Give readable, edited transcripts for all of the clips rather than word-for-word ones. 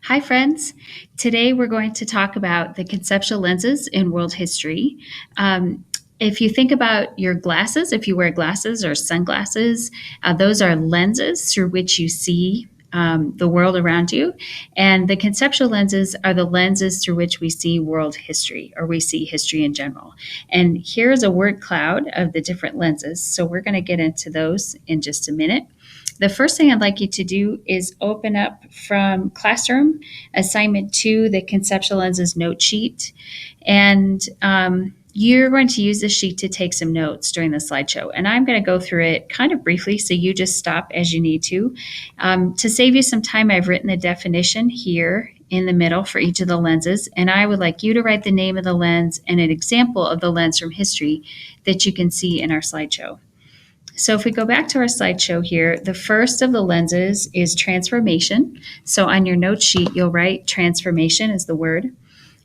Hi, friends. Today we're going to talk about the conceptual lenses in world history. If you think about your glasses, if you wear glasses or sunglasses, those are lenses through which you see the world around you. And the conceptual lenses are the lenses through which we see world history or we see history in general. And here's a word cloud of the different lenses. So we're going to get into those in just a minute. The first thing I'd like you to do is open up from Classroom Assignment 2, the Conceptual Lenses note sheet. And you're going to use this sheet to take some notes during the slideshow. And I'm going to go through it kind of briefly, so you just stop as you need to. To save you some time, I've written the definition here in the middle for each of the lenses. And I would like you to write the name of the lens and an example of the lens from history that you can see in our slideshow. So if we go back to our slideshow here, the first of the lenses is transformation. So on your note sheet, you'll write transformation as the word.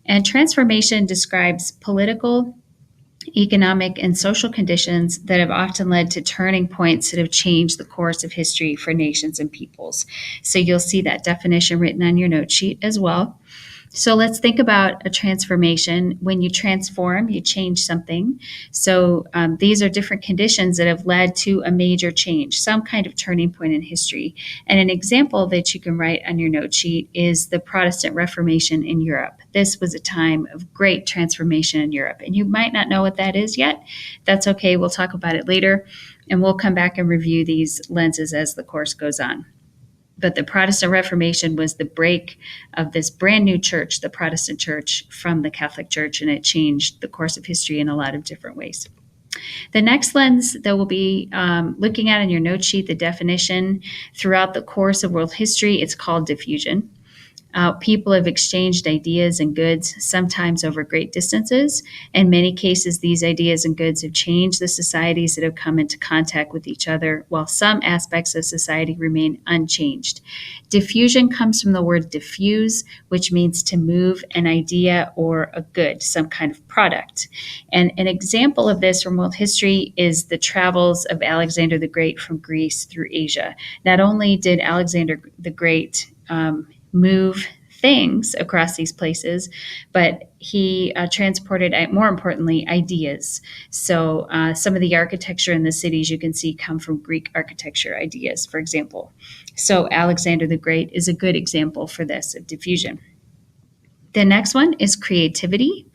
And transformation describes political, economic, and social conditions that have often led to turning points that have changed the course of history for nations and peoples. So you'll see that definition written on your note sheet as well. So let's think about a transformation. When you transform, you change something. So these are different conditions that have led to a major change, some kind of turning point in history. And an example that you can write on your note sheet is the Protestant Reformation in Europe. This was a time of great transformation in Europe. And you might not know what that is yet. That's okay. We'll talk about it later. And we'll come back and review these lenses as the course goes on. But the Protestant Reformation was the break of this brand new church, the Protestant church, from the Catholic Church, and it changed the course of history in a lot of different ways. The next lens that we'll be looking at in your note sheet, the definition throughout the course of world history, it's called diffusion. People have exchanged ideas and goods, sometimes over great distances. In many cases, these ideas and goods have changed the societies that have come into contact with each other, while some aspects of society remain unchanged. Diffusion comes from the word diffuse, which means to move an idea or a good, some kind of product. And an example of this from world history is the travels of Alexander the Great from Greece through Asia. Not only did Alexander the Great move things across these places, but he transported, more importantly, ideas. So some of the architecture in the cities you can see come from Greek architecture ideas, for example. So Alexander the Great is a good example for this, of diffusion. The next one is creativity.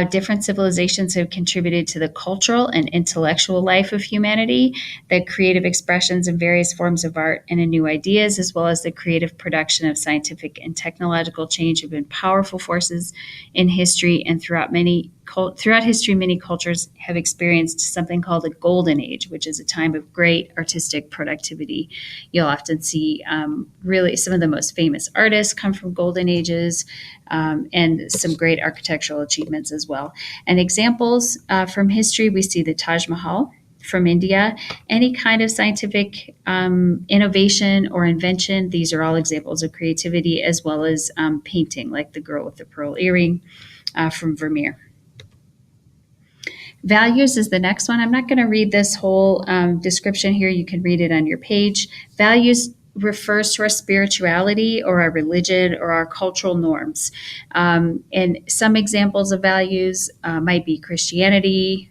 Different civilizations have contributed to the cultural and intellectual life of humanity. The creative expressions in various forms of art and in new ideas, as well as the creative production of scientific and technological change, have been powerful forces in history. And throughout history, many cultures have experienced something called a golden age, which is a time of great artistic productivity. You'll often see really some of the most famous artists come from golden ages, and some great architectural achievements as well. And examples from history, we see the Taj Mahal from India, any kind of scientific innovation or invention. These are all examples of creativity, as well as painting, like the girl with the pearl earring from Vermeer. Values is the next one. I'm not going to read this whole description here. You can read it on your page. Values refers to our spirituality or our religion or our cultural norms. And some examples of values might be Christianity,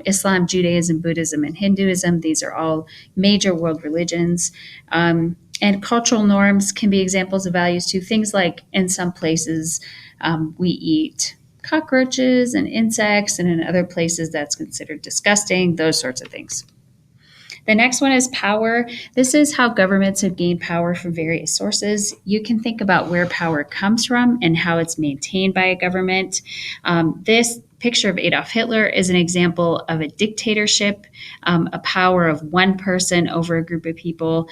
Islam, Judaism, Buddhism, and Hinduism. These are all major world religions. And cultural norms can be examples of values too. Things like in some places we eat cockroaches and insects, and in other places that's considered disgusting, those sorts of things. The next one is power. This is how governments have gained power from various sources. You can think about where power comes from and how it's maintained by a government. This picture of Adolf Hitler is an example of a dictatorship, a power of one person over a group of people.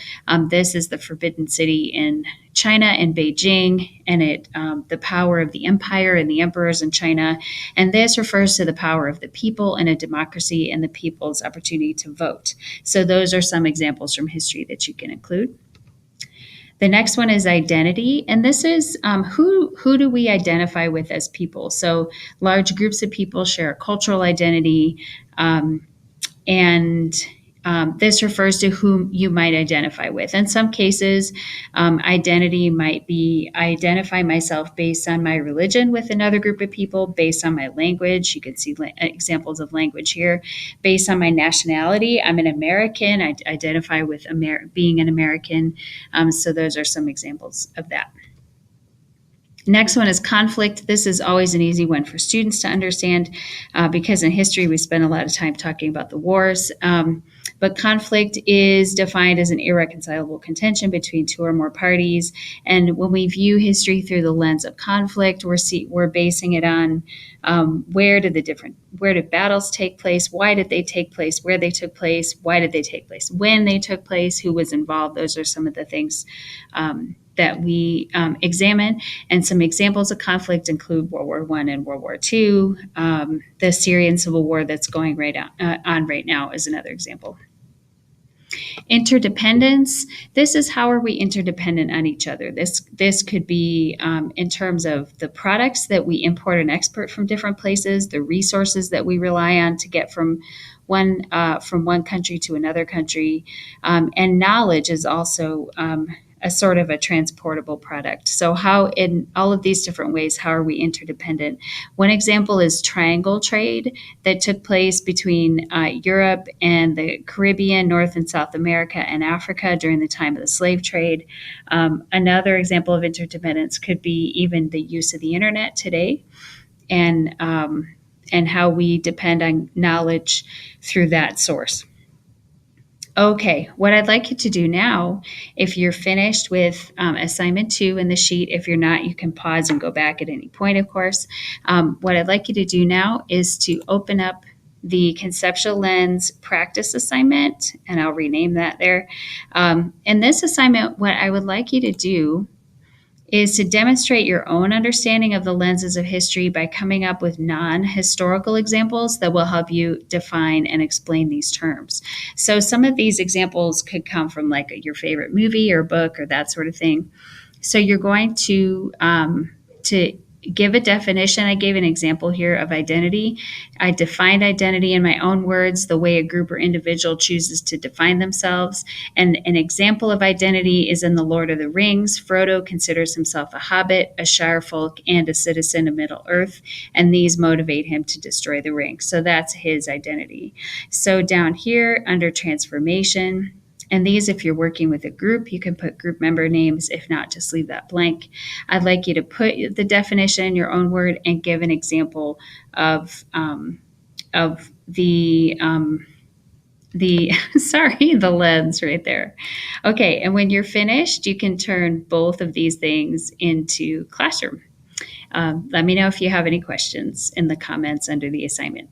This is the Forbidden City in China, in Beijing, and the power of the empire and the emperors in China. And this refers to the power of the people in a democracy and the people's opportunity to vote. So those are some examples from history that you can include. The next one is identity, and this is who do we identify with as people? So large groups of people share a cultural identity, and This refers to whom you might identify with. In some cases, identity might be I identify myself based on my religion with another group of people, based on my language. You can see examples of language here. Based on my nationality, I'm an American. I identify with being an American. So those are some examples of that. Next one is conflict. This is always an easy one for students to understand because in history we spend a lot of time talking about the wars. But conflict is defined as an irreconcilable contention between two or more parties. And when we view history through the lens of conflict, we're basing it on where did battles take place? Why did they take place? Where they took place? Why did they take place? When they took place? Who was involved? Those are some of the things that we examine. And some examples of conflict include World War I and World War II. The Syrian civil war that's going on right now is another example. Interdependence. This is how are we interdependent on each other. This could be in terms of the products that we import and export from different places, the resources that we rely on to get from one country to another country, and knowledge is also a sort of a transportable product. So how in all of these different ways, how are we interdependent? One example is triangle trade that took place between Europe and the Caribbean, North and South America, and Africa during the time of the slave trade. Another example of interdependence could be even the use of the internet today, and how we depend on knowledge through that source. Okay, what I'd like you to do now, if you're finished with assignment 2 in the sheet, if you're not, you can pause and go back at any point, of course. What I'd like you to do now is to open up the conceptual lens practice assignment, and I'll rename that there. In this assignment, what I would like you to do is to demonstrate your own understanding of the lenses of history by coming up with non-historical examples that will help you define and explain these terms. So some of these examples could come from like your favorite movie or book or that sort of thing. So you're going to give a definition. I gave an example here of identity. I defined identity in my own words, the way a group or individual chooses to define themselves. And an example of identity is in The Lord of the Rings. Frodo considers himself a hobbit, a shirefolk, and a citizen of Middle Earth, and these motivate him to destroy the ring. So that's his identity. So down here under transformation, and these, if you're working with a group, you can put group member names. If not, just leave that blank. I'd like you to put the definition in your own word and give an example of the the lens right there. Okay, and when you're finished, you can turn both of these things into Classroom. Let me know if you have any questions in the comments under the assignment.